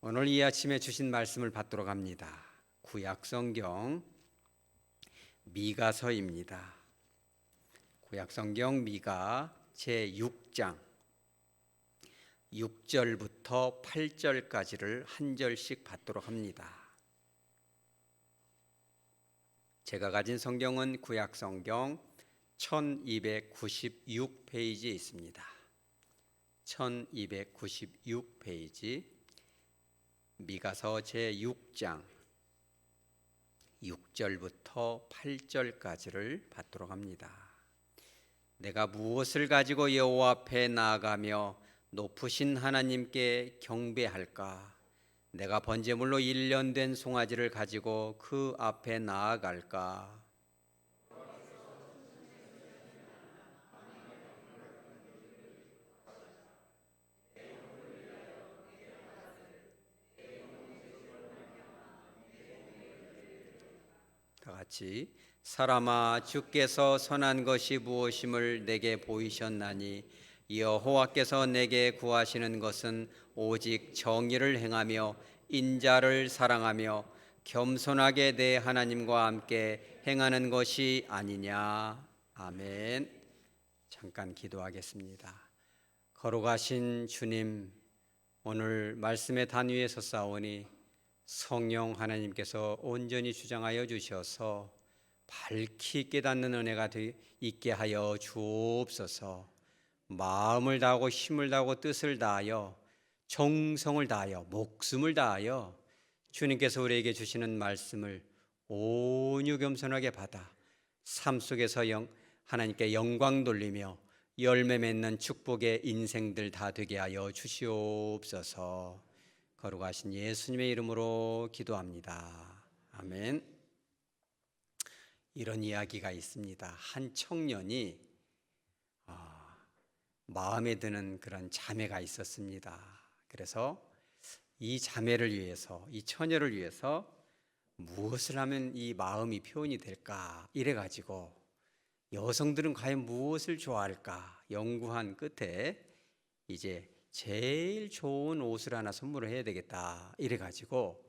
오늘 이 아침에 주신 말씀을 받도록 합니다. 구약성경 미가서입니다. 구약성경 미가 제6장 6절부터 8절까지를 한 절씩 받도록 합니다. 제가 가진 성경은 구약성경 1296페이지에 있습니다. 1296페이지 미가서 제6장 6절부터 8절까지를 받도록 합니다. 내가 무엇을 가지고 여호와 앞에 나아가며 높으신 하나님께 경배할까? 내가 번제물로 1년 된 송아지를 가지고 그 앞에 나아갈까? 다 같이 사람아 주께서 선한 것이 무엇임을 내게 보이셨나니 여호와께서 내게 구하시는 것은 오직 정의를 행하며 인자를 사랑하며 겸손하게 내 하나님과 함께 행하는 것이 아니냐. 아멘. 잠깐 기도하겠습니다. 거룩하신 주님, 오늘 말씀의 단위에 섰사오니 성령 하나님께서 온전히 주장하여 주셔서 밝히 깨닫는 은혜가 있게 하여 주옵소서. 마음을 다하고 힘을 다하고 뜻을 다하여 정성을 다하여 목숨을 다하여 주님께서 우리에게 주시는 말씀을 온유 겸손하게 받아 삶 속에서 하나님께 영광 돌리며 열매 맺는 축복의 인생들 다 되게 하여 주시옵소서. 거룩하신 예수님의 이름으로 기도합니다. 아멘. 이런 이야기가 있습니다. 한 청년이 마음에 드는 그런 자매가 있었습니다. 그래서 이 자매를 위해서, 이 처녀를 위해서 무엇을 하면 이 마음이 표현이 될까 이래가지고 여성들은 과연 무엇을 좋아할까 연구한 끝에 이제 제일 좋은 옷을 하나 선물을 해야 되겠다 이래가지고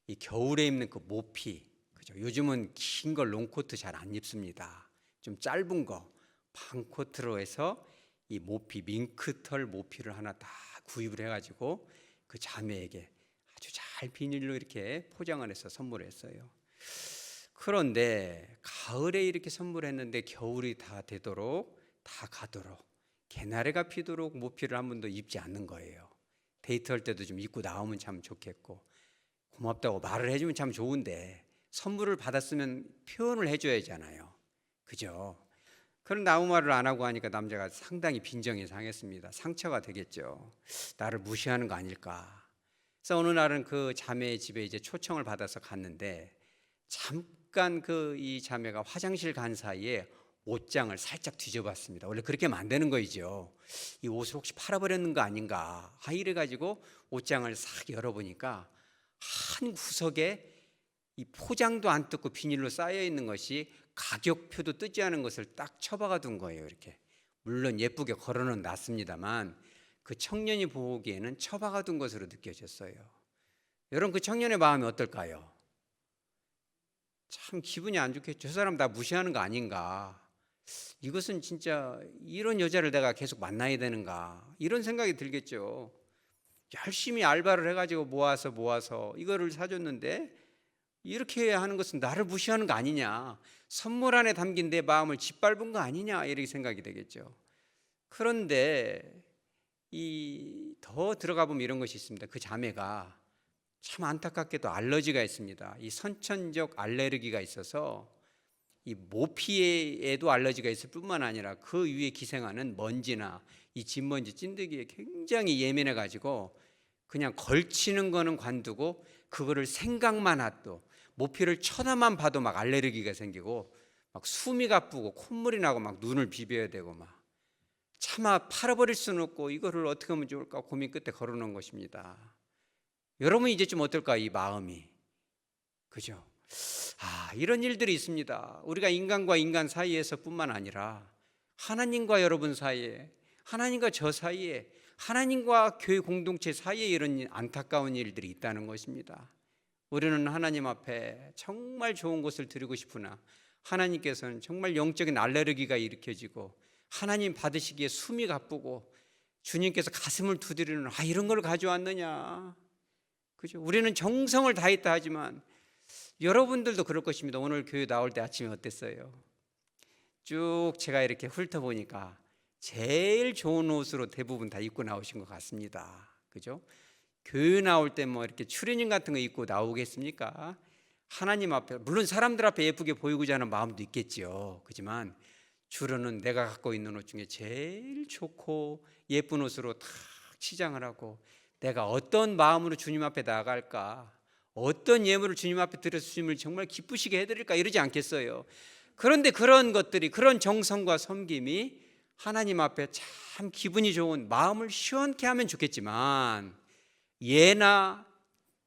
이 겨울에 입는 그 모피, 그죠? 요즘은 긴 걸 롱코트 잘 안 입습니다. 좀 짧은 거 반코트로 해서 이 모피, 밍크털 모피를 하나 다 구입을 해가지고 그 자매에게 아주 잘 비닐로 이렇게 포장을 해서 선물했어요. 그런데 가을에 이렇게 선물했는데 겨울이 다 되도록 다 가도록 개나리가 피도록 모피를 한 번도 입지 않는 거예요. 데이트할 때도 좀 입고 나오면 참 좋겠고 고맙다고 말을 해주면 참 좋은데 선물을 받았으면 표현을 해줘야잖아요. 그죠? 그런 아무 말을 안 하고 하니까 남자가 상당히 빈정이 상했습니다. 상처가 되겠죠. 나를 무시하는 거 아닐까. 그래서 어느 날은 그 자매의 집에 이제 초청을 받아서 갔는데 잠깐 이 자매가 화장실 간 사이에 옷장을 살짝 뒤져봤습니다. 원래 그렇게 하면 안 되는 거이죠. 이 옷을 혹시 팔아버렸는 거 아닌가 이래가지고 옷장을 싹 열어보니까 한 구석에 이 포장도 안 뜯고 비닐로 쌓여 있는 것이 가격표도 뜨지 않은 것을 딱 처박아 둔 거예요. 이렇게 물론 예쁘게 걸어는 놨습니다만 그 청년이 보기에는 처박아 둔 것으로 느껴졌어요. 여러분, 그 청년의 마음이 어떨까요? 참 기분이 안 좋겠죠. 저 사람 나 무시하는 거 아닌가, 이것은 진짜 이런 여자를 내가 계속 만나야 되는가, 이런 생각이 들겠죠. 열심히 알바를 해가지고 모아서 이거를 사줬는데 이렇게 하는 것은 나를 무시하는 거 아니냐, 선물 안에 담긴 내 마음을 짓밟은 거 아니냐, 이렇게 생각이 되겠죠. 그런데 더 들어가 보면 이런 것이 있습니다. 그 자매가 참 안타깝게도 알러지가 있습니다. 이 선천적 알레르기가 있어서 이 모피에도 알러지가 있을 뿐만 아니라 그 위에 기생하는 먼지나 이 진먼지, 찐득이에 굉장히 예민해 가지고 그냥 걸치는 거는 관두고 그거를 생각만 해도, 모피를 쳐다만 봐도 막 알레르기가 생기고 막 숨이 가쁘고 콧물이 나고 막 눈을 비벼야 되고 막 차마 팔아버릴 수는 없고 이거를 어떻게 하면 좋을까 고민 끝에 걸어놓은 것입니다. 여러분 이제 좀 어떨까, 이 마음이. 그죠? 이런 일들이 있습니다. 우리가 인간과 인간 사이에서 뿐만 아니라 하나님과 여러분 사이에, 하나님과 저 사이에, 하나님과 교회 공동체 사이에 이런 안타까운 일들이 있다는 것입니다. 우리는 하나님 앞에 정말 좋은 것을 드리고 싶으나 하나님께서는 정말 영적인 알레르기가 일으켜지고 하나님 받으시기에 숨이 가쁘고 주님께서 가슴을 두드리는 이런 걸 가져왔느냐. 그죠? 우리는 정성을 다했다 하지만 여러분들도 그럴 것입니다. 오늘 교회 나올 때 아침에 어땠어요? 쭉 제가 이렇게 훑어보니까 제일 좋은 옷으로 대부분 다 입고 나오신 것 같습니다. 그죠? 교회 나올 때 뭐 이렇게 추리닝 같은 거 입고 나오겠습니까? 하나님 앞에, 물론 사람들 앞에 예쁘게 보이고자 하는 마음도 있겠지요. 그렇지만 주로는 내가 갖고 있는 옷 중에 제일 좋고 예쁜 옷으로 탁 치장을 하고 내가 어떤 마음으로 주님 앞에 나아갈까, 어떤 예물을 주님 앞에 드려서 주님을 정말 기쁘시게 해드릴까 이러지 않겠어요. 그런데 그런 것들이, 그런 정성과 섬김이 하나님 앞에 참 기분이 좋은, 마음을 시원케 하면 좋겠지만 예나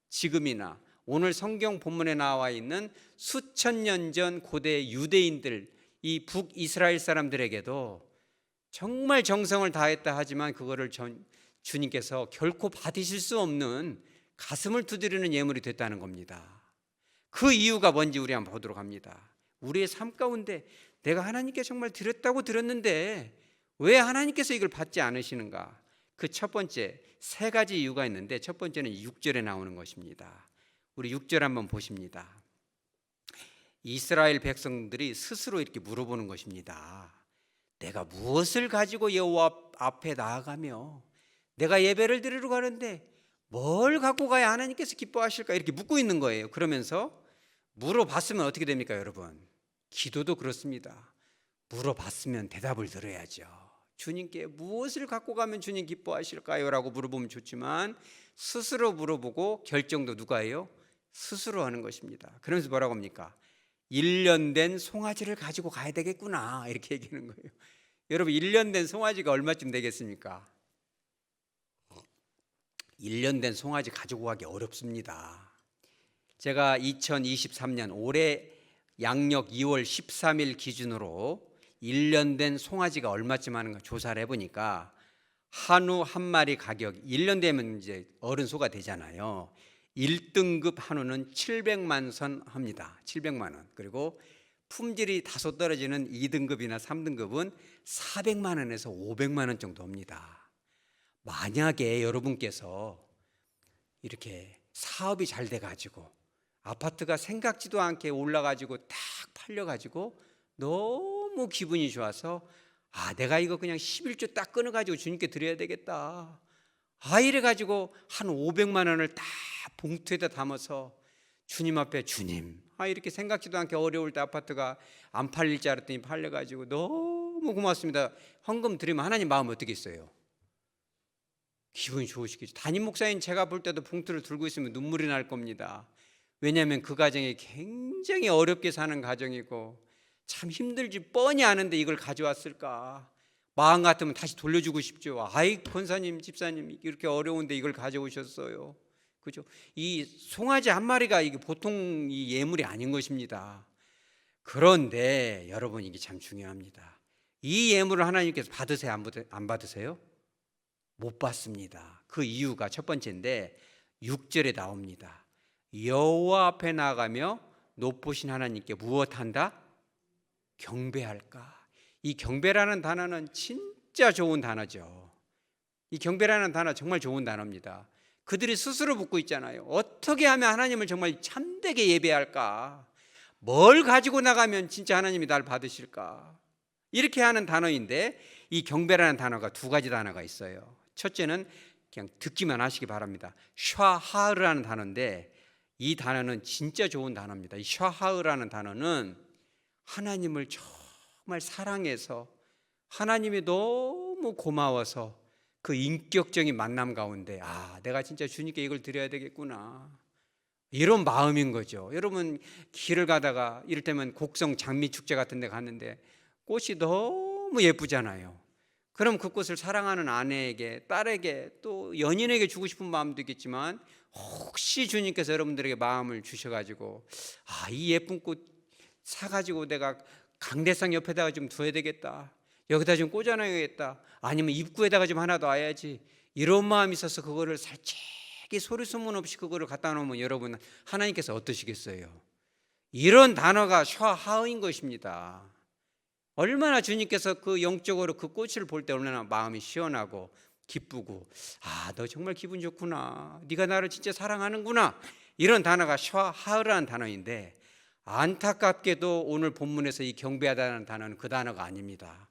지금이나 오늘 성경 본문에 나와 있는 수천 년 전 고대 유대인들, 이 북이스라엘 사람들에게도 정말 정성을 다했다 하지만 그거를 주님께서 결코 받으실 수 없는 가슴을 두드리는 예물이 됐다는 겁니다. 그 이유가 뭔지 우리 한번 보도록 합니다. 우리의 삶 가운데 내가 하나님께 정말 드렸다고 들었는데 왜 하나님께서 이걸 받지 않으시는가? 그 첫 번째, 세 가지 이유가 있는데 첫 번째는 6절에 나오는 것입니다. 우리 6절 한번 보십니다. 이스라엘 백성들이 스스로 이렇게 물어보는 것입니다. 내가 무엇을 가지고 여호와 앞에 나아가며 내가 예배를 드리러 가는데 뭘 갖고 가야 하나님께서 기뻐하실까 이렇게 묻고 있는 거예요. 그러면서 물어봤으면 어떻게 됩니까, 여러분? 기도도 그렇습니다. 물어봤으면 대답을 들어야죠. 주님께 무엇을 갖고 가면 주님 기뻐하실까요? 라고 물어보면 좋지만 스스로 물어보고 결정도 누가 해요? 스스로 하는 것입니다. 그러면서 뭐라고 합니까? 1년 된 송아지를 가지고 가야 되겠구나 이렇게 얘기하는 거예요. 여러분 1년 된 송아지가 얼마쯤 되겠습니까? 1년 된 송아지 가지고 가기 어렵습니다. 제가 2023년 올해 양력 2월 13일 기준으로 1년 된 송아지가 얼마쯤 하는가 조사를 해보니까 한우 한 마리 가격 1년 되면 이제 어른 소가 되잖아요. 1등급 한우는 700만 선 합니다. 700만 원. 그리고 품질이 다소 떨어지는 2등급이나 3등급은 400만 원에서 500만 원 정도 합니다. 만약에 여러분께서 이렇게 사업이 잘 돼가지고 아파트가 생각지도 않게 올라가지고 딱 팔려가지고 너무 기분이 좋아서 내가 이거 그냥 11조 딱 끊어가지고 주님께 드려야 되겠다. 이래가지고 한 500만 원을 딱 봉투에다 담아서 주님 앞에 주님 이렇게 생각지도 않게 어려울 때 아파트가 안 팔릴 줄 알았더니 팔려가지고 너무 고맙습니다. 헌금 드리면 하나님 마음 어떻게 있어요? 기분이 좋으시겠죠. 담임 목사인 제가 볼 때도 봉투를 들고 있으면 눈물이 날 겁니다. 왜냐하면 그 가정이 굉장히 어렵게 사는 가정이고 참 힘들지 뻔히 아는데 이걸 가져왔을까? 마음 같으면 다시 돌려주고 싶죠. 권사님, 집사님 이렇게 어려운데 이걸 가져오셨어요. 그죠? 이 송아지 한 마리가 이게 보통 이 예물이 아닌 것입니다. 그런데 여러분 이게 참 중요합니다. 이 예물을 하나님께서 받으세요? 안 받으세요? 못 받습니다. 그 이유가 첫 번째인데 6절에 나옵니다. 여호와 앞에 나가며 높으신 하나님께 무엇한다? 경배할까? 이 경배라는 단어는 진짜 좋은 단어죠. 이 경배라는 단어 정말 좋은 단어입니다. 그들이 스스로 묻고 있잖아요. 어떻게 하면 하나님을 정말 참되게 예배할까? 뭘 가지고 나가면 진짜 하나님이 날 받으실까? 이렇게 하는 단어인데 이 경배라는 단어가 두 가지 단어가 있어요. 첫째는 그냥 듣기만 하시기 바랍니다. 샤하르라는 단어인데 이 단어는 진짜 좋은 단어입니다. 이 샤하르라는 단어는 하나님을 정말 사랑해서 하나님이 너무 고마워서 그 인격적인 만남 가운데 내가 진짜 주님께 이걸 드려야 되겠구나 이런 마음인 거죠. 여러분 길을 가다가 이를테면 곡성 장미축제 같은 데 갔는데 꽃이 너무 예쁘잖아요. 그럼 그 꽃을 사랑하는 아내에게, 딸에게, 또 연인에게 주고 싶은 마음도 있겠지만 혹시 주님께서 여러분들에게 마음을 주셔가지고 이 예쁜 꽃 사가지고 내가 강대상 옆에다가 좀 둬야 되겠다, 여기다 좀 꽂아놔야겠다, 아니면 입구에다가 좀 하나 놔야지, 이런 마음이 있어서 그거를 살짝이 소리 소문 없이 그거를 갖다 놓으면 여러분 하나님께서 어떠시겠어요? 이런 단어가 샤하인 것입니다. 얼마나 주님께서 그 영적으로 그 꽃을 볼 때 얼마나 마음이 시원하고 기쁘고, 너 정말 기분 좋구나, 네가 나를 진짜 사랑하는구나, 이런 단어가 샤하라는 단어인데, 안타깝게도 오늘 본문에서 이 경배하다는 단어는 그 단어가 아닙니다.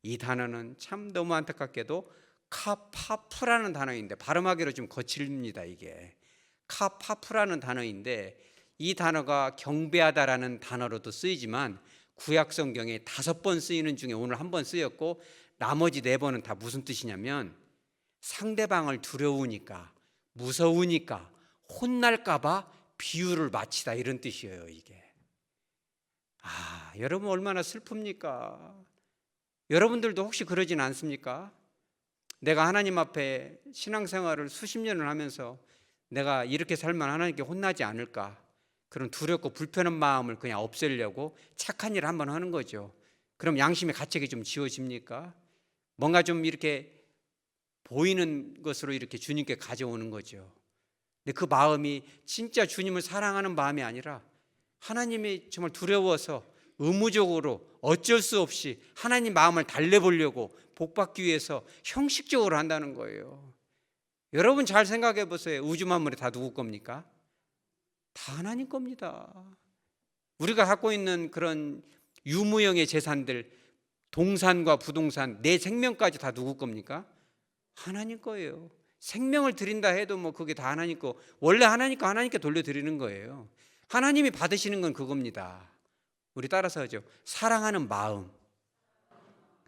이 단어는 참 너무 안타깝게도 카파프라는 단어인데, 발음하기로 좀 거칠립니다. 이게 카파프라는 단어인데, 이 단어가 경배하다라는 단어로도 쓰이지만 구약 성경에 5번 쓰이는 중에 오늘 1번 쓰였고, 나머지 4번은 다 무슨 뜻이냐면 상대방을 두려우니까, 무서우니까, 혼날까봐 비유를 마치다, 이런 뜻이에요. 이게 여러분 얼마나 슬픕니까? 여러분들도 혹시 그러진 않습니까? 내가 하나님 앞에 신앙생활을 수십 년을 하면서 내가 이렇게 살면 하나님께 혼나지 않을까, 그런 두렵고 불편한 마음을 그냥 없애려고 착한 일을 한번 하는 거죠. 그럼 양심의 가책이 좀 지워집니까? 뭔가 좀 이렇게 보이는 것으로 이렇게 주님께 가져오는 거죠. 근데 그 마음이 진짜 주님을 사랑하는 마음이 아니라 하나님이 정말 두려워서 의무적으로 어쩔 수 없이 하나님 마음을 달래보려고 복받기 위해서 형식적으로 한다는 거예요. 여러분 잘 생각해 보세요. 우주 만물이 다 누구 겁니까? 다 하나님 겁니다. 우리가 갖고 있는 그런 유무형의 재산들, 동산과 부동산, 내 생명까지 다 누구 겁니까? 하나님 거예요. 생명을 드린다 해도 뭐 그게 다 하나님 거, 원래 하나님 거 하나님께 돌려드리는 거예요. 하나님이 받으시는 건 그겁니다. 우리 따라서 하죠. 사랑하는 마음.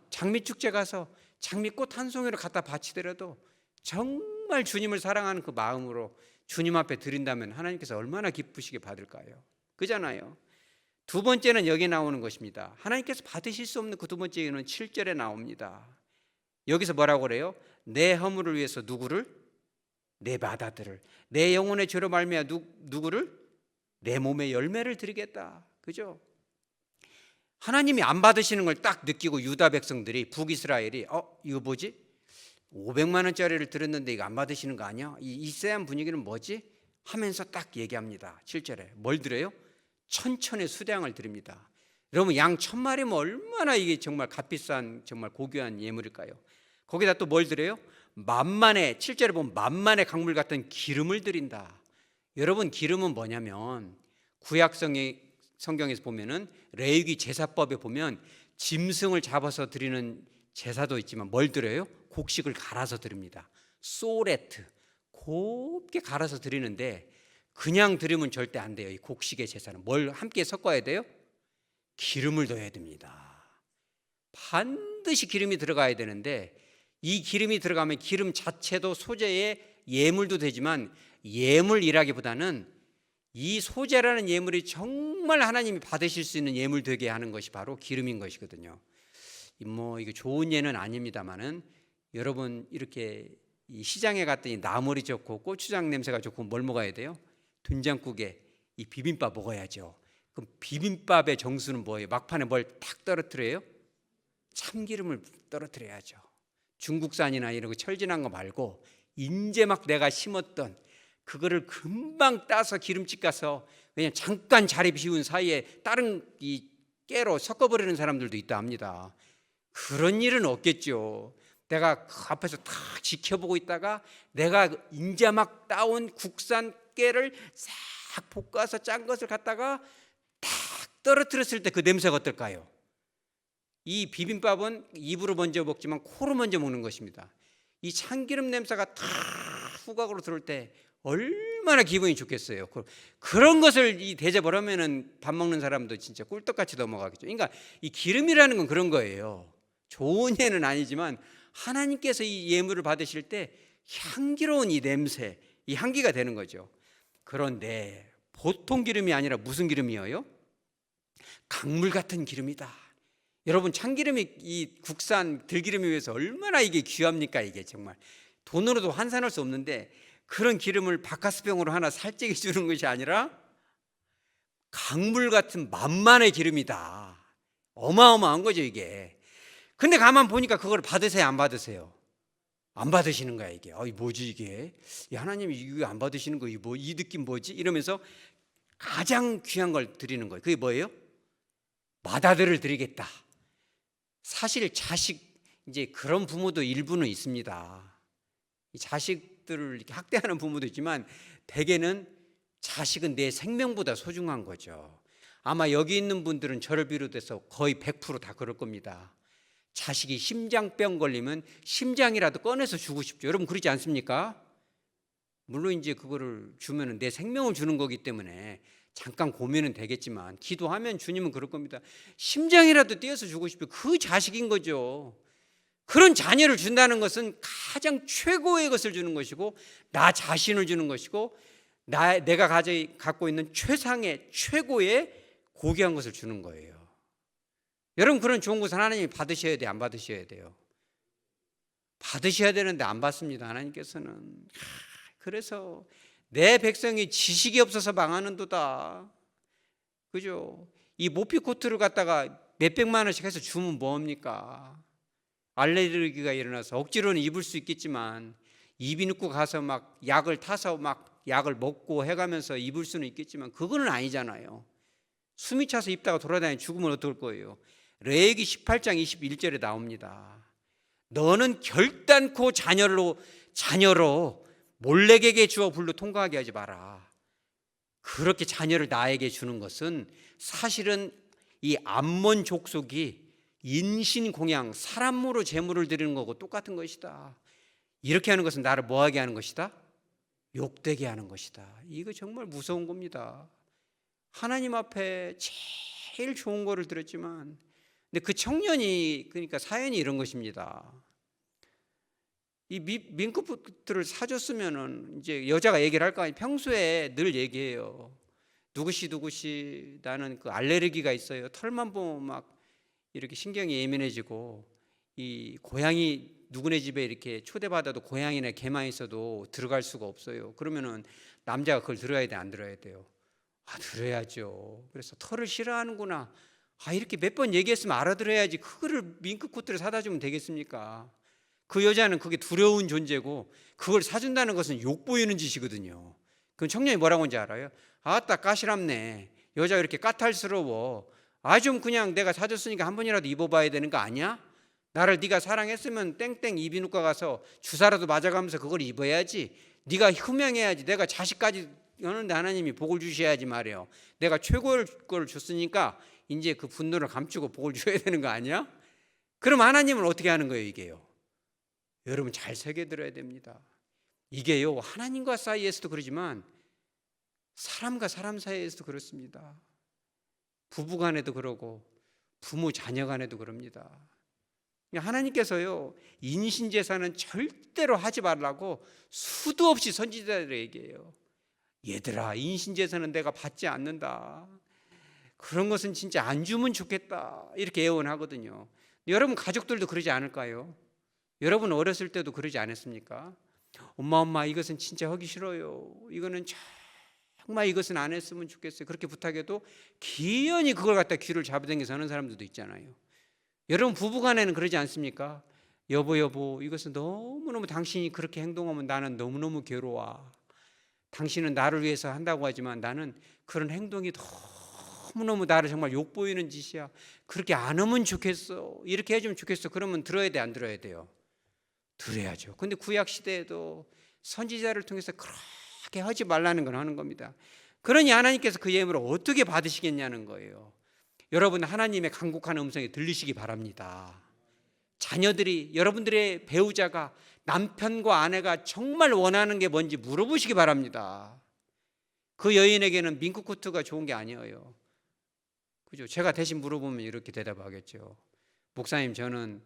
장미축제 가서 장미꽃 한 송이를 갖다 바치더라도 정말 주님을 사랑하는 그 마음으로 주님 앞에 드린다면 하나님께서 얼마나 기쁘시게 받을까요? 그잖아요. 2번째는 여기 나오는 것입니다. 하나님께서 받으실 수 없는 그 2번째는 7절에 나옵니다. 여기서 뭐라고 그래요? 내 허물을 위해서 누구를? 내 맏아들을, 내 영혼의 죄로 말미암아 누구를? 내 몸의 열매를 드리겠다. 그죠? 하나님이 안 받으시는 걸 딱 느끼고 유다 백성들이, 북이스라엘이 이거 뭐지? 500만 원짜리를 들었는데 이거 안 받으시는 거 아니야? 이 쎄한 분위기는 뭐지? 하면서 딱 얘기합니다. 7절에 뭘 드려요? 천천의 수량을 드립니다. 여러분 양 1000마리면 얼마나 이게 정말 값비싼 정말 고귀한 예물일까요? 거기다 또 뭘 드려요? 만만의, 7절에 보면 만만의 강물 같은 기름을 드린다. 여러분 기름은 뭐냐면 구약 성경에서 보면은 레위기 제사법에 보면 짐승을 잡아서 드리는 제사도 있지만 뭘 드려요? 곡식을 갈아서 드립니다. 소레트, 곱게 갈아서 드리는데 그냥 드리면 절대 안 돼요. 이 곡식의 제사는 뭘 함께 섞어야 돼요? 기름을 넣어야 됩니다. 반드시 기름이 들어가야 되는데, 이 기름이 들어가면 기름 자체도 소재의 예물도 되지만, 예물이라기보다는 이 소재라는 예물이 정말 하나님이 받으실 수 있는 예물 되게 하는 것이 바로 기름인 것이거든요. 뭐 이게 좋은 예는 아닙니다만은, 여러분 이렇게 이 시장에 갔더니 나물이 좋고 고추장 냄새가 좋고 뭘 먹어야 돼요? 된장국에 이 비빔밥 먹어야죠. 그럼 비빔밥의 정수는 뭐예요? 막판에 뭘 탁 떨어뜨려요? 참기름을 떨어뜨려야죠. 중국산이나 이런 거 철진한 거 말고 인제 막 내가 심었던 그거를 금방 따서 기름집 가서 그냥 잠깐 자리 비운 사이에 다른 이 깨로 섞어버리는 사람들도 있다 합니다. 그런 일은 없겠죠. 내가 그 앞에서 탁 지켜보고 있다가 내가 인제 막 따온 국산 깨를 싹 볶아서 짠 것을 갖다가 탁 떨어뜨렸을 때 그 냄새가 어떨까요? 이 비빔밥은 입으로 먼저 먹지만 코로 먼저 먹는 것입니다. 이 참기름 냄새가 탁 후각으로 들어올 때 얼마나 기분이 좋겠어요. 그런 것을 이 대접을 하면은 밥 먹는 사람도 진짜 꿀떡같이 넘어가겠죠. 그러니까 이 기름이라는 건 그런 거예요. 좋은 예는 아니지만 하나님께서 이 예물을 받으실 때 향기로운 이 냄새, 이 향기가 되는 거죠. 그런데 보통 기름이 아니라 무슨 기름이에요? 강물 같은 기름이다. 여러분 참기름이 이 국산 들기름에 비해서 얼마나 이게 귀합니까? 이게 정말 돈으로도 환산할 수 없는데, 그런 기름을 바카스병으로 하나 살찌게 주는 것이 아니라 강물 같은 만만의 기름이다. 어마어마한 거죠 이게. 근데 가만 보니까 그걸 받으세요 안 받으세요? 안 받으시는 거야 이게. 뭐지 이게? 하나님이 이거 안 받으시는 거, 이 느낌 뭐지? 이러면서 가장 귀한 걸 드리는 거예요. 그게 뭐예요? 맏아들을 드리겠다. 사실 자식, 이제 그런 부모도 일부는 있습니다. 이 자식들을 이렇게 학대하는 부모도 있지만 대개는 자식은 내 생명보다 소중한 거죠. 아마 여기 있는 분들은 저를 비롯해서 거의 100%다 그럴 겁니다. 자식이 심장병 걸리면 심장이라도 꺼내서 주고 싶죠. 여러분 그러지 않습니까? 물론 이제 그거를 주면은 내 생명을 주는 거기 때문에 잠깐 고민은 되겠지만 기도하면 주님은 그럴 겁니다. 심장이라도 떼어서 주고 싶어요. 그 자식인 거죠. 그런 자녀를 준다는 것은 가장 최고의 것을 주는 것이고, 나 자신을 주는 것이고, 내가 갖고 있는 최상의 최고의 고귀한 것을 주는 거예요. 여러분 그런 좋은 것은 하나님이 받으셔야 돼요? 안 받으셔야 돼요? 받으셔야 되는데 안 받습니다. 하나님께서는. 그래서 내 백성이 지식이 없어서 망하는도다. 그죠? 이 모피코트를 갖다가 몇백만 원씩 해서 주면 뭐합니까? 알레르기가 일어나서 억지로는 입을 수 있겠지만 이비인후과 가서 막 약을 타서 막 약을 먹고 해가면서 입을 수는 있겠지만 그거는 아니잖아요. 숨이 차서 입다가 돌아다니면 죽으면 어떨 거예요? 레위기 18장 21절에 나옵니다. 너는 결단코 자녀로 몰래에게 주어 불로 통과하게 하지 마라. 그렇게 자녀를 나에게 주는 것은 사실은 이 암몬 족속이 인신공양, 사람으로 제물을 드리는 거고 똑같은 것이다. 이렇게 하는 것은 나를 뭐하게 하는 것이다? 욕되게 하는 것이다. 이거 정말 무서운 겁니다. 하나님 앞에 제일 좋은 거를 드렸지만, 근데 그 청년이, 그러니까 사연이 이런 것입니다. 이 민크푸트를 사줬으면은 이제 여자가 얘기를 할 거 아니에요. 평소에 늘 얘기해요. 누구시 나는 그 알레르기가 있어요. 털만 보면 막 이렇게 신경이 예민해지고, 이 고양이 누구네 집에 이렇게 초대받아도 고양이나 개만 있어도 들어갈 수가 없어요. 그러면은 남자가 그걸 들어야 돼, 안 들어야 돼요? 들어야죠. 그래서 털을 싫어하는구나. 이렇게 몇 번 얘기했으면 알아들어야지. 그거를 민크코트를 사다 주면 되겠습니까? 그 여자는 그게 두려운 존재고, 그걸 사준다는 것은 욕보이는 짓이거든요. 그럼 청년이 뭐라고 하는지 알아요? 아따 까시랍네. 여자가 이렇게 까탈스러워. 좀 그냥 내가 사줬으니까 한 번이라도 입어봐야 되는 거 아니야? 나를 네가 사랑했으면 땡땡 이비인후과 가서 주사라도 맞아가면서 그걸 입어야지. 네가 흠양해야지. 내가 자식까지 하는데 하나님이 복을 주셔야지 말이에요. 내가 최고의 걸 줬으니까 이제 그 분노를 감추고 복을 줘야 되는 거 아니야? 그럼 하나님은 어떻게 하는 거예요, 이게요? 여러분 잘 새겨들어야 됩니다. 이게요, 하나님과 사이에서도 그러지만 사람과 사람 사이에서도 그렇습니다. 부부 간에도 그러고 부모 자녀 간에도 그럽니다. 하나님께서요, 인신제사는 절대로 하지 말라고 수도 없이 선지자들에게 얘기해요. 얘들아, 인신제사는 내가 받지 않는다. 그런 것은 진짜 안 주면 좋겠다. 이렇게 예언하거든요. 여러분 가족들도 그러지 않을까요? 여러분 어렸을 때도 그러지 않았습니까? 엄마 이것은 진짜 하기 싫어요. 이거는 정말 이것은 안 했으면 좋겠어요. 그렇게 부탁해도 기연히 그걸 갖다 귀를 잡아당겨서 하는 사람들도 있잖아요. 여러분 부부간에는 그러지 않습니까? 여보 이것은 너무너무 당신이 그렇게 행동하면 나는 너무너무 괴로워. 당신은 나를 위해서 한다고 하지만 나는 그런 행동이 너무너무 나를 정말 욕보이는 짓이야. 그렇게 안 하면 좋겠어. 이렇게 해주면 좋겠어. 그러면 들어야 돼, 안 들어야 돼요? 들어야죠. 근데 구약 시대에도 선지자를 통해서 그렇게 하지 말라는 건 하는 겁니다. 그러니 하나님께서 그 예물을 어떻게 받으시겠냐는 거예요. 여러분 하나님의 간곡한 음성에 들리시기 바랍니다. 자녀들이, 여러분들의 배우자가, 남편과 아내가 정말 원하는 게 뭔지 물어보시기 바랍니다. 그 여인에게는 민크코트가 좋은 게 아니에요. 그죠? 제가 대신 물어보면 이렇게 대답하겠죠. 목사님, 저는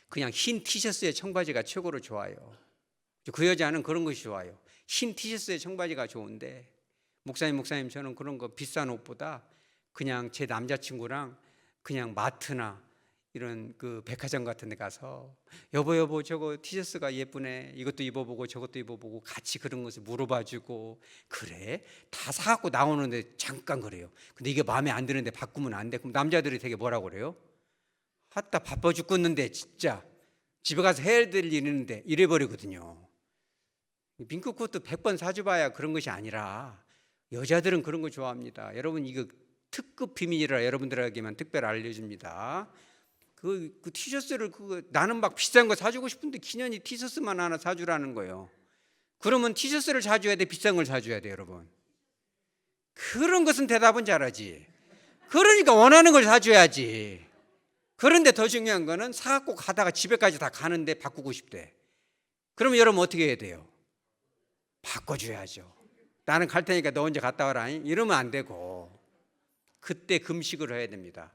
그냥 흰 티셔츠에 청바지가 최고로 좋아요. 그 여자는 그런 것이 좋아요. 흰 티셔츠에 청바지가 좋은데, 목사님 저는 그런 거 비싼 옷보다 그냥 제 남자친구랑 그냥 마트나 이런 그 백화점 같은 데 가서 여보 저거 티셔츠가 예쁘네, 이것도 입어보고 저것도 입어보고 같이 그런 것을 물어봐주고, 그래? 다 사갖고 나오는데 잠깐 그래요. 근데 이게 마음에 안 드는데 바꾸면 안 돼. 그럼 남자들이 되게 뭐라고 그래요? 바빠 죽겠는데 진짜 집에 가서 해야 될 일이 있는데 잃어버리거든요. 밍크 코트 100번 사줘봐야 그런 것이 아니라 여자들은 그런 거 좋아합니다. 여러분 이거 특급 비밀이라 여러분들에게만 특별히 알려줍니다. 그 티셔츠를 나는 막 비싼 거 사주고 싶은데 기년이 티셔츠만 하나 사주라는 거예요. 그러면 티셔츠를 사줘야 돼, 비싼 걸 사줘야 돼, 여러분? 그런 것은 대답은 잘하지. 그러니까 원하는 걸 사줘야지. 그런데 더 중요한 거는 사갖고 가다가 집에까지 다 가는데 바꾸고 싶대. 그러면 여러분 어떻게 해야 돼요? 바꿔줘야죠. 나는 갈 테니까 너 혼자 갔다 와라. 이러면 안 되고 그때 금식을 해야 됩니다.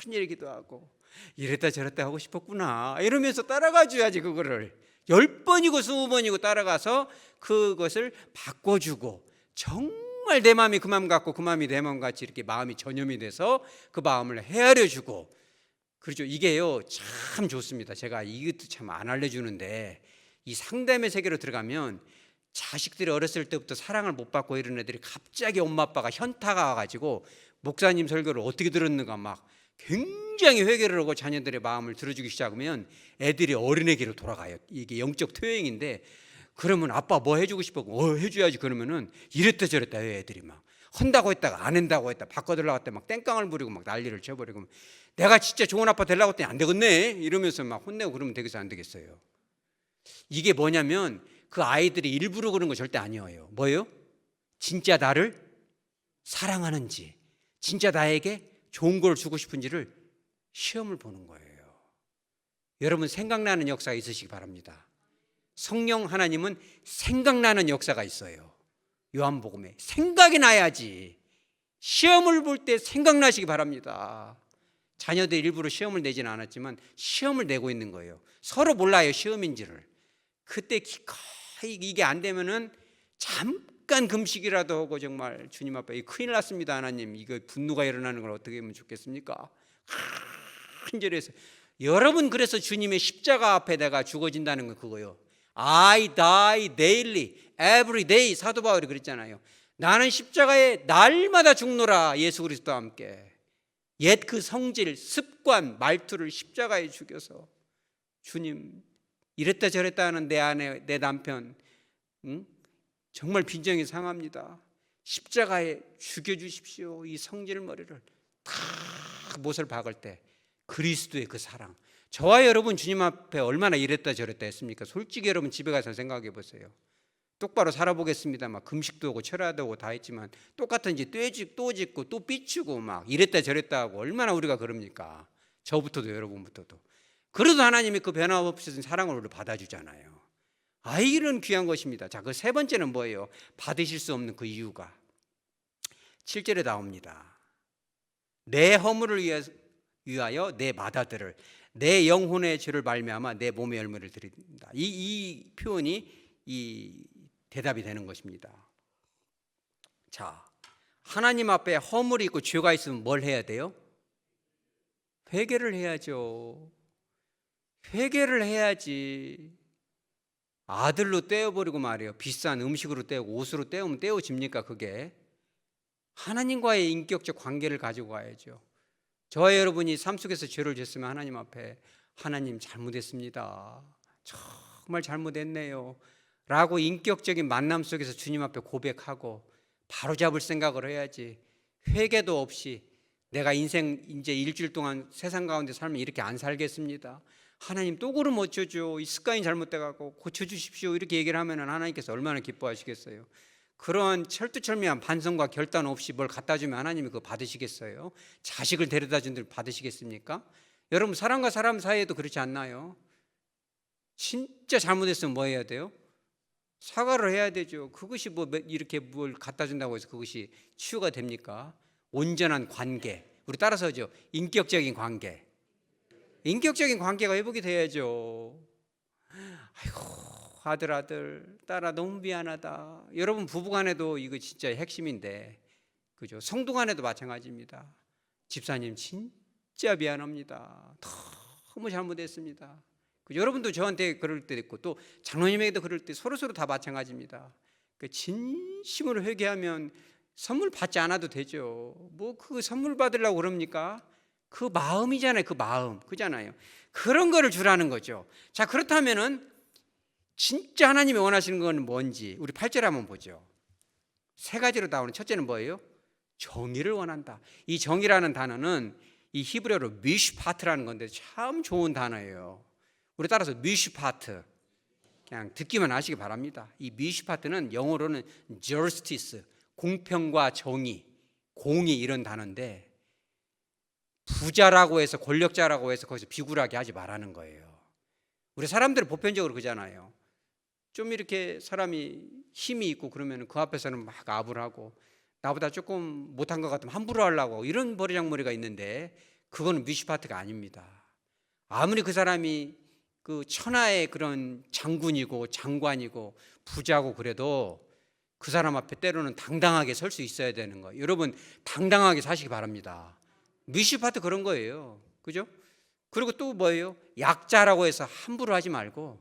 큰일이기도 하고 이랬다 저랬다 하고 싶었구나 이러면서 따라가 줘야지. 그거를 10번이고 20번이고 따라가서 그것을 바꿔주고 정말 내 마음이 그 마음 같고 그 마음이 내 마음 같이 이렇게 마음이 전염이 돼서 그 마음을 헤아려 주고 그렇죠. 이게요 참 좋습니다. 제가 이것도 참 안 알려주는데 이 상담의 세계로 들어가면 자식들이 어렸을 때부터 사랑을 못 받고 이런 애들이 갑자기 엄마 아빠가 현타가 와가지고 목사님 설교를 어떻게 들었는가 막 굉장히 회개를 하고 자녀들의 마음을 들어주기 시작하면 애들이 어린애기로 돌아가요. 이게 영적 퇴행인데 그러면 아빠 뭐 해주고 싶어? 해줘야지. 그러면은 이랬다 저랬다 해요. 애들이 막 한다고 했다가 안 한다고 했다 바꿔달라고 했다 막 땡깡을 부리고 막 난리를 쳐버리고 내가 진짜 좋은 아빠 되려고 했더니 안 되겠네 이러면서 막 혼내고 그러면 되겠어 안 되겠어요? 이게 뭐냐면 그 아이들이 일부러 그런 거 절대 아니에요. 뭐예요? 진짜 나를 사랑하는지 진짜 나에게 좋은 걸 주고 싶은지를 시험을 보는 거예요. 여러분 생각나는 역사가 있으시기 바랍니다. 성령 하나님은 생각나는 역사가 있어요. 요한복음에 생각이 나야지. 시험을 볼 때 생각나시기 바랍니다. 자녀들 일부러 시험을 내지는 않았지만 시험을 내고 있는 거예요. 서로 몰라요 시험인지를. 그때 기꺼이 이게 안 되면은 잠깐 금식이라도 하고 정말 주님 앞에 큰일 났습니다 하나님 이거 분노가 일어나는 걸 어떻게 하면 좋겠습니까? 간절해서 여러분 그래서 주님의 십자가 앞에 내가 죽어진다는 건 그거예요. I die daily, every day. 사도 바울이 그랬잖아요. 나는 십자가에 날마다 죽노라. 예수 그리스도와 함께. 옛 그 성질, 습관, 말투를 십자가에 죽여서 주님 이랬다 저랬다 하는 내 아내, 내 남편 정말 빈정이 상합니다. 십자가에 죽여주십시오. 이 성질머리를 다 못을 박을 때 그리스도의 그 사랑. 저와 여러분 주님 앞에 얼마나 이랬다 저랬다 했습니까? 솔직히 여러분 집에 가서 생각해 보세요. 똑바로 살아보겠습니다. 막 금식도 하고 철야도 하고 다 했지만 똑같은 짓 또 짓고 또 삐치고 막 이랬다 저랬다 하고 얼마나 우리가 그럽니까? 저부터도 여러분부터도. 그래도 하나님이 그 변함없이 사랑을 우리를 받아주잖아요. 이런 귀한 것입니다. 자, 그 세 번째는 뭐예요? 받으실 수 없는 그 이유가 7절에 나옵니다. 내 허물을 위하여 내 마다들을 내 영혼의 죄를 말미암아 내 몸의 열매를 드린다. 이 표현이 이 대답이 되는 것입니다. 자, 하나님 앞에 허물이 있고 죄가 있으면 뭘 해야 돼요? 회개를 해야죠. 회개를 해야지. 아들로 떼어버리고 말이에요. 비싼 음식으로 떼고 옷으로 떼우면 떼어집니까 그게? 하나님과의 인격적 관계를 가지고 가야죠. 저와 여러분이 삶 속에서 죄를 졌으면 하나님 앞에 하나님 잘못했습니다. 정말 잘못했네요 라고 인격적인 만남 속에서 주님 앞에 고백하고 바로잡을 생각을 해야지. 회개도 없이 내가 인생 이제 일주일 동안 세상 가운데 살면 이렇게 안 살겠습니다. 하나님 또 그러면 어쩌죠? 이 습관이 잘못돼갖고 고쳐주십시오 이렇게 얘기를 하면 하나님께서 얼마나 기뻐하시겠어요? 그런 철두철미한 반성과 결단 없이 뭘 갖다 주면 하나님이 그거 받으시겠어요? 자식을 데려다 준 들 받으시겠습니까? 여러분 사람과 사람 사이에도 그렇지 않나요? 진짜 잘못했으면 뭐 해야 돼요? 사과를 해야 되죠. 그것이 뭐 이렇게 뭘 갖다 준다고 해서 그것이 치유가 됩니까? 온전한 관계, 우리 따라서죠. 인격적인 관계. 인격적인 관계가 회복이 돼야죠. 아이고 아들 딸아 너무 미안하다. 여러분 부부간에도 이거 진짜 핵심인데 그죠? 성도 간에도 마찬가지입니다. 집사님 진짜 미안합니다. 너무 잘못했습니다. 여러분도 저한테 그럴 때 있고 또 장로님에게도 그럴 때 서로 다 마찬가지입니다. 진심으로 회개하면 선물 받지 않아도 되죠. 뭐 그 선물 받으려고 그럽니까? 그 마음이잖아요. 그 마음. 그잖아요. 그런 거를 주라는 거죠. 자, 그렇다면은 진짜 하나님이 원하시는 건 뭔지 우리 8절 한번 보죠. 세 가지로 나오는 첫째는 뭐예요? 정의를 원한다. 이 정의라는 단어는 이 히브리어로 미슈파트라는 건데 참 좋은 단어예요. 우리 따라서 미슈파트 그냥 듣기만 하시기 바랍니다. 이 미슈파트는 영어로는 justice, 공평과 정의, 공의 이런 단어인데 부자라고 해서 권력자라고 해서 거기서 비굴하게 하지 말라는 거예요. 우리 사람들은 보편적으로 그러잖아요. 좀 이렇게 사람이 힘이 있고 그러면 그 앞에서는 막 아부를 하고 나보다 조금 못한 것 같으면 함부로 하려고 이런 버리장머리가 있는데 그거는 미슈파트가 아닙니다. 아무리 그 사람이 그 천하의 그런 장군이고 장관이고 부자고 그래도 그 사람 앞에 때로는 당당하게 설 수 있어야 되는 거예요. 여러분 당당하게 사시기 바랍니다. 미슈파트 그런 거예요. 그죠? 그리고 또 뭐예요? 약자라고 해서 함부로 하지 말고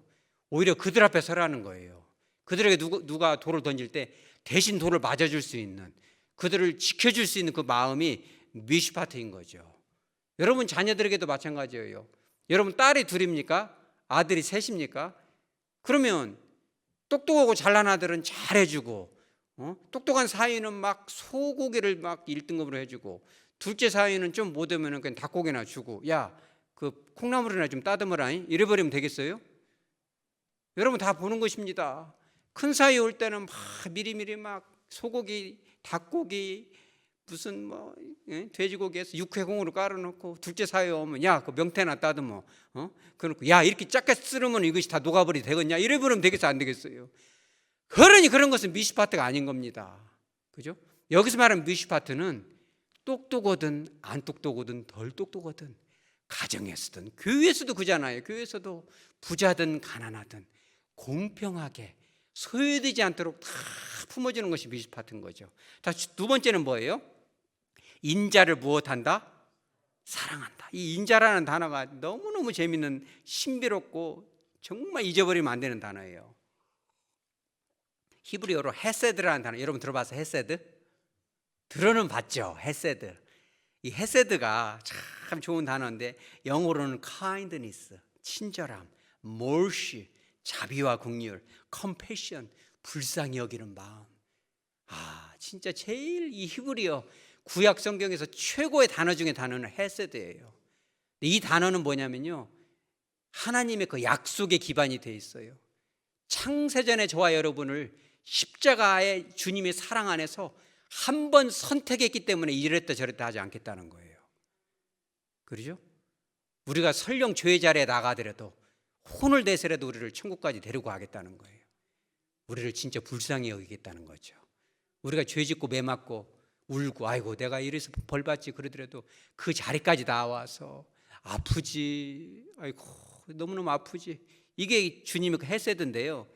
오히려 그들 앞에 서라는 거예요. 그들에게 누가 돌을 던질 때 대신 돌을 맞아줄 수 있는 그들을 지켜줄 수 있는 그 마음이 미슈파트인 거죠. 여러분 자녀들에게도 마찬가지예요. 여러분 딸이 둘입니까? 아들이 셋입니까? 그러면 똑똑하고 잘난 아들은 잘해주고 똑똑한 사위는 막 소고기를 막 1등급으로 해주고 둘째 사위는 좀 못하면 그냥 닭고기나 주고 야 그 콩나물이나 좀 따듬어라 이래버리면 되겠어요? 여러분 다 보는 것입니다. 큰 사위 올 때는 막 미리미리 막 소고기, 닭고기, 무슨 뭐 돼지고기에서 육회공으로 깔아놓고 둘째 사위 오면 야 그 명태나 따듬어, 그러고 야 이렇게 작게 썰으면 이것이 다 녹아버리 되겠냐 이래 버리면 되겠어 안 되겠어요? 그러니 그런 것은 미슈파트가 아닌 겁니다. 그죠? 여기서 말하는 미슈파트는 똑똑하든 안 똑똑하든 덜 똑똑하든 가정에서든 교회에서도 그잖아요. 교회에서도 부자든 가난하든 공평하게 소외되지 않도록 다 품어주는 것이 미슈파트인 거죠. 두 번째는 뭐예요? 인자를 무엇한다? 사랑한다. 이 인자라는 단어가 너무너무 재밌는 신비롭고 정말 잊어버리면 안 되는 단어예요. 히브리어로 헤세드라는 단어 여러분 들어봐서 헤세드? 들어는 봤죠. 헤세드. 이 헤세드가 참 좋은 단어인데 영어로는 kindness, 친절함, mercy, 자비와 긍휼, compassion, 불쌍히 여기는 마음. 진짜 제일 이 히브리어 구약 성경에서 최고의 단어 중에 단어는 헤세드예요. 이 단어는 뭐냐면요, 하나님의 그 약속의 기반이 돼 있어요. 창세전에 저와 여러분을 십자가의 주님의 사랑 안에서 한 번 선택했기 때문에 이랬다 저랬다 하지 않겠다는 거예요. 그렇죠? 우리가 설령 죄의 자리에 나가더라도 혼을 내서라도 우리를 천국까지 데리고 가겠다는 거예요. 우리를 진짜 불쌍히 여기겠다는 거죠. 우리가 죄 짓고 매 맞고 울고 아이고 내가 이래서 벌 받지 그러더라도 그 자리까지 나와서 아프지 아이고 너무너무 아프지 이게 주님의 그 헤세드인데요.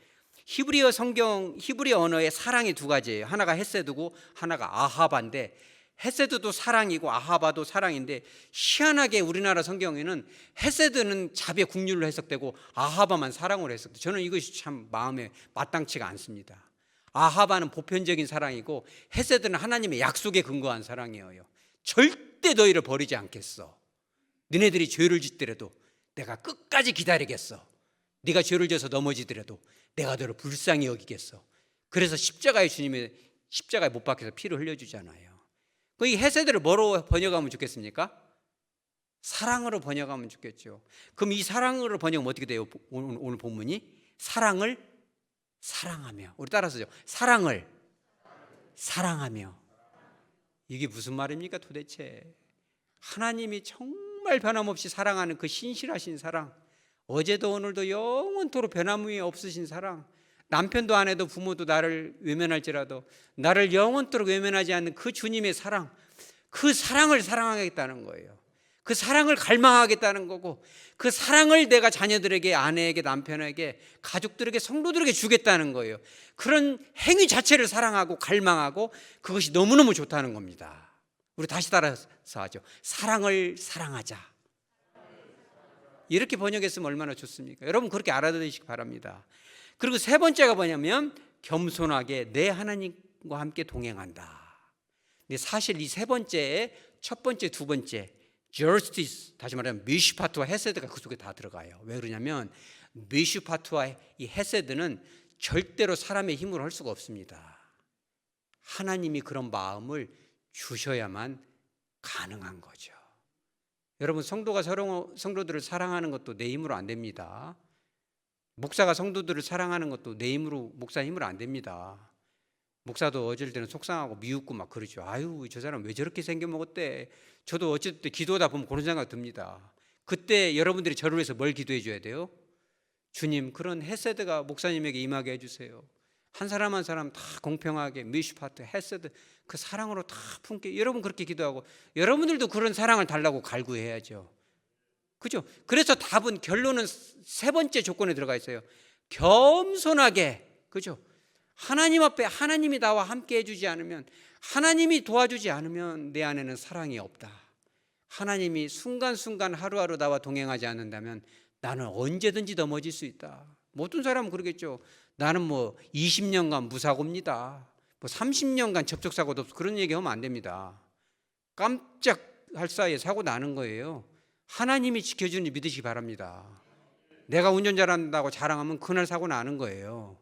히브리어 성경 히브리어 언어의 사랑이 두 가지예요. 하나가 헤세드고 하나가 아하바인데 헤세드도 사랑이고 아하바도 사랑인데 희한하게 우리나라 성경에는 헤세드는 자비의 긍휼로 해석되고 아하바만 사랑으로 해석돼요. 저는 이것이 참 마음에 마땅치가 않습니다. 아하바는 보편적인 사랑이고 헤세드는 하나님의 약속에 근거한 사랑이에요. 절대 너희를 버리지 않겠어. 너네들이 죄를 짓더라도 내가 끝까지 기다리겠어. 네가 죄를 져서 넘어지더라도 내가 너를 불쌍히 여기겠어. 그래서 십자가에 주님의 십자가에 못 박혀서 피를 흘려주잖아요. 이 헤세드를 뭐로 번역하면 좋겠습니까? 사랑으로 번역하면 좋겠죠. 그럼 이 사랑으로 번역하면 어떻게 돼요? 오늘 본문이 사랑을 사랑하며. 우리 따라서죠. 사랑을 사랑하며. 이게 무슨 말입니까 도대체? 하나님이 정말 변함없이 사랑하는 그 신실하신 사랑, 어제도 오늘도 영원토록 변함이 없으신 사랑, 남편도 아내도 부모도 나를 외면할지라도 나를 영원토록 외면하지 않는 그 주님의 사랑, 그 사랑을 사랑하겠다는 거예요. 그 사랑을 갈망하겠다는 거고 그 사랑을 내가 자녀들에게, 아내에게, 남편에게, 가족들에게, 성도들에게 주겠다는 거예요. 그런 행위 자체를 사랑하고 갈망하고 그것이 너무너무 좋다는 겁니다. 우리 다시 따라서 하죠. 사랑을 사랑하자. 이렇게 번역했으면 얼마나 좋습니까? 여러분 그렇게 알아들으시기 바랍니다. 그리고 세 번째가 뭐냐면 겸손하게 내 하나님과 함께 동행한다. 근데 사실 이 세 번째에 첫 번째, 두 번째 justice, 다시 말하면 미슈파트와 헤세드가 그 속에 다 들어가요. 왜 그러냐면 미슈파트와 이 헤세드는 절대로 사람의 힘으로 할 수가 없습니다. 하나님이 그런 마음을 주셔야만 가능한 거죠. 여러분, 성도가 성도들을 사랑하는 것도 내 힘으로 안 됩니다. 목사가 성도들을 사랑하는 것도 내 힘으로, 목사 힘으로 안 됩니다. 목사도 어쩔 때는 속상하고 미웃고 막 그러죠. 아유, 저 사람 왜 저렇게 생겨먹었대. 저도 어쩔 때 기도하다 보면 그런 생각 듭니다. 그때 여러분들이 저를 위해서 뭘 기도해 줘야 돼요? 주님, 그런 헤세드가 목사님에게 임하게 해주세요. 한 사람 한 사람 다 공평하게 미슈파트, 헤세드 그 사랑으로 다 품게. 여러분 그렇게 기도하고 여러분들도 그런 사랑을 달라고 갈구해야죠. 그죠? 그래서 답은, 결론은 세 번째 조건에 들어가 있어요. 겸손하게. 그죠? 하나님 앞에 하나님이 나와 함께 해주지 않으면, 하나님이 도와주지 않으면 내 안에는 사랑이 없다. 하나님이 순간순간 하루하루 나와 동행하지 않는다면 나는 언제든지 넘어질 수 있다. 모든 사람은 그러겠죠. 나는 뭐 20년간 무사고입니다. 뭐 30년간 접촉사고도 없어. 그런 얘기하면 안 됩니다. 깜짝할 사이에 사고 나는 거예요. 하나님이 지켜주니 믿으시기 바랍니다. 내가 운전 잘한다고 자랑하면 그날 사고 나는 거예요.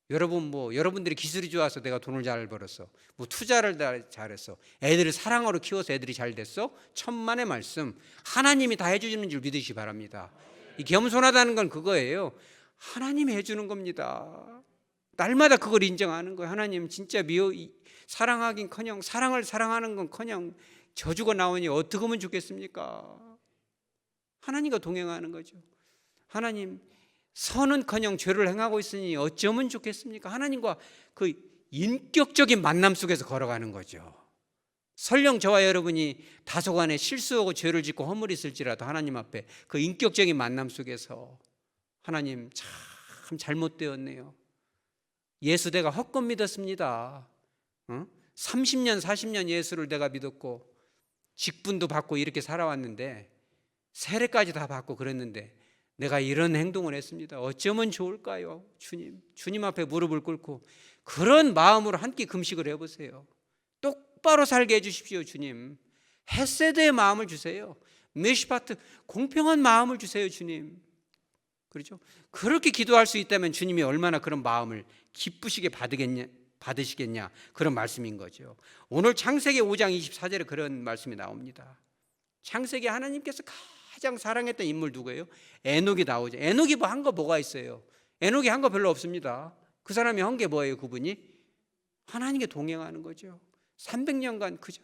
여러분, 뭐 여러분들이 기술이 좋아서 내가 돈을 잘 벌었어, 뭐 투자를 잘했어, 애들을 사랑으로 키워서 애들이 잘 됐어? 천만의 말씀. 하나님이 다 해주시는 줄 믿으시기 바랍니다. 이 겸손하다는 건 그거예요. 하나님이 해주는 겁니다. 날마다 그걸 인정하는 거예요. 하나님 진짜 사랑하긴커녕, 사랑을 사랑하는 건커녕 저주가 나오니 어떻게 하면 좋겠습니까? 하나님과 동행하는 거죠. 하나님, 선은커녕 죄를 행하고 있으니 어쩌면 좋겠습니까? 하나님과 그 인격적인 만남 속에서 걸어가는 거죠. 설령 저와 여러분이 다소간에 실수하고 죄를 짓고 허물이 있을지라도 하나님 앞에 그 인격적인 만남 속에서, 하나님 참 잘못되었네요. 예수 내가 헛것 믿었습니다. 30년 40년 예수를 내가 믿었고 직분도 받고 이렇게 살아왔는데, 세례까지 다 받고 그랬는데 내가 이런 행동을 했습니다. 어쩌면 좋을까요? 주님 앞에 무릎을 꿇고 그런 마음으로 한 끼 금식을 해보세요. 똑바로 살게 해주십시오. 주님, 헤세드의 마음을 주세요. 미슈파트, 공평한 마음을 주세요. 주님. 그렇죠? 그렇게 기도할 수 있다면 주님이 얼마나 그런 마음을 기쁘시게 받으시겠냐, 그런 말씀인 거죠. 오늘 창세기 5장 24절에 그런 말씀이 나옵니다. 창세기 하나님께서 가장 사랑했던 인물 누구예요? 에녹이 나오죠. 에녹이 뭐 한 거 뭐가 있어요? 에녹이 한 거 별로 없습니다. 그 사람이 한 게 뭐예요? 그분이 하나님께 동행하는 거죠. 300년간 그죠?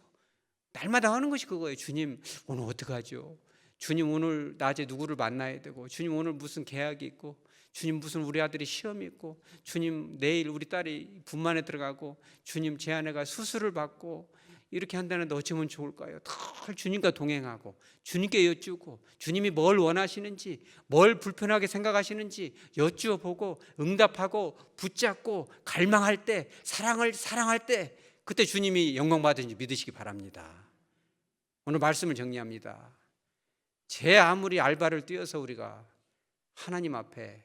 날마다 하는 것이 그거예요. 주님, 오늘 어떡하죠? 주님, 오늘 낮에 누구를 만나야 되고, 주님, 오늘 무슨 계약이 있고, 주님, 무슨 우리 아들이 시험이 있고, 주님, 내일 우리 딸이 분만에 들어가고, 주님, 제 아내가 수술을 받고, 이렇게 한다는데 어쩌면 좋을까요? 늘 주님과 동행하고 주님께 여쭈고, 주님이 뭘 원하시는지, 뭘 불편하게 생각하시는지 여쭈어 보고 응답하고 붙잡고 갈망할 때, 사랑할 때, 그때 주님이 영광 받으신지 믿으시기 바랍니다. 오늘 말씀을 정리합니다. 제 아무리 알바를 뛰어서 우리가 하나님 앞에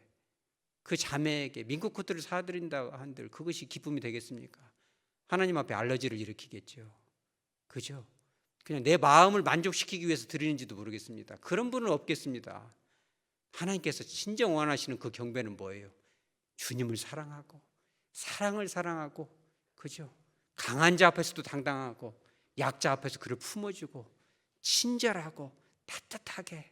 그 자매에게 민국 코트를 사드린다 한들 그것이 기쁨이 되겠습니까? 하나님 앞에 알러지를 일으키겠죠. 그죠? 그냥 내 마음을 만족시키기 위해서 드리는지도 모르겠습니다. 그런 분은 없겠습니다. 하나님께서 진정 원하시는 그 경배는 뭐예요? 주님을 사랑하고, 사랑을 사랑하고, 그죠? 강한 자 앞에서도 당당하고, 약자 앞에서 그를 품어주고, 친절하고 따뜻하게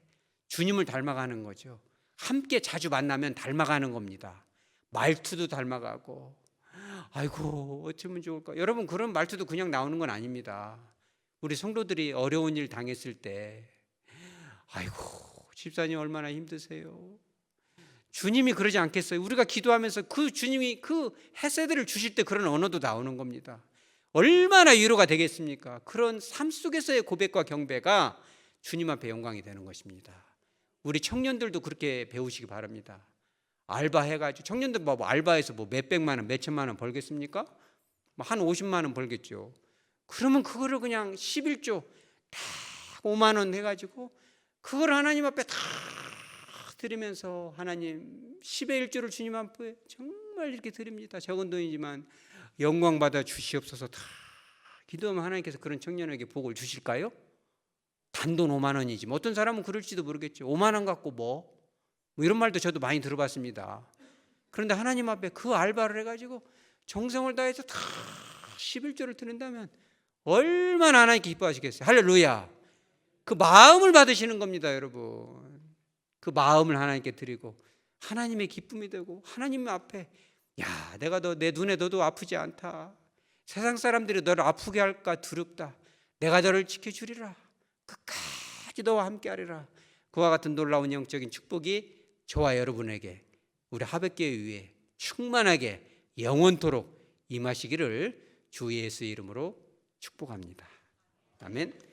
주님을 닮아가는 거죠. 함께 자주 만나면 닮아가는 겁니다. 말투도 닮아가고, 아이고 어쩌면 좋을까. 여러분, 그런 말투도 그냥 나오는 건 아닙니다. 우리 성도들이 어려운 일 당했을 때, 아이고 집사님 얼마나 힘드세요. 주님이 그러지 않겠어요? 우리가 기도하면서 그 주님이 그 헤세드를 주실 때 그런 언어도 나오는 겁니다. 얼마나 위로가 되겠습니까? 그런 삶 속에서의 고백과 경배가 주님 앞에 영광이 되는 것입니다. 우리 청년들도 그렇게 배우시기 바랍니다. 알바해가지고, 청년들 뭐 알바해서 뭐 몇백만 원, 몇천만 원 벌겠습니까? 한 50만 원 벌겠죠. 그러면 그거를 그냥 11조 다 5만 원 해가지고 그걸 하나님 앞에 다 드리면서, 하나님 10의 1조를 주님 앞에 정말 이렇게 드립니다. 적은 돈이지만 영광 받아 주시옵소서. 다 기도하면 하나님께서 그런 청년에게 복을 주실까요? 단돈 5만 원이지. 뭐 어떤 사람은 그럴지도 모르겠죠. 5만 원 갖고 뭐 이런 말도 저도 많이 들어봤습니다. 그런데 하나님 앞에 그 알바를 해가지고 정성을 다해서 다 11조를 드린다면 얼마나 하나님께 기뻐하시겠어요. 할렐루야. 그 마음을 받으시는 겁니다, 여러분. 그 마음을 하나님께 드리고 하나님의 기쁨이 되고 하나님 앞에, 야, 내가 내 눈에 너도 아프지 않다. 세상 사람들이 너를 아프게 할까 두렵다. 내가 너를 지켜주리라. 끝까지 너와 함께하리라. 그와 같은 놀라운 영적인 축복이 저와 여러분에게, 우리 하백교회 위에 충만하게 영원토록 임하시기를 주 예수의 이름으로 축복합니다. 아멘.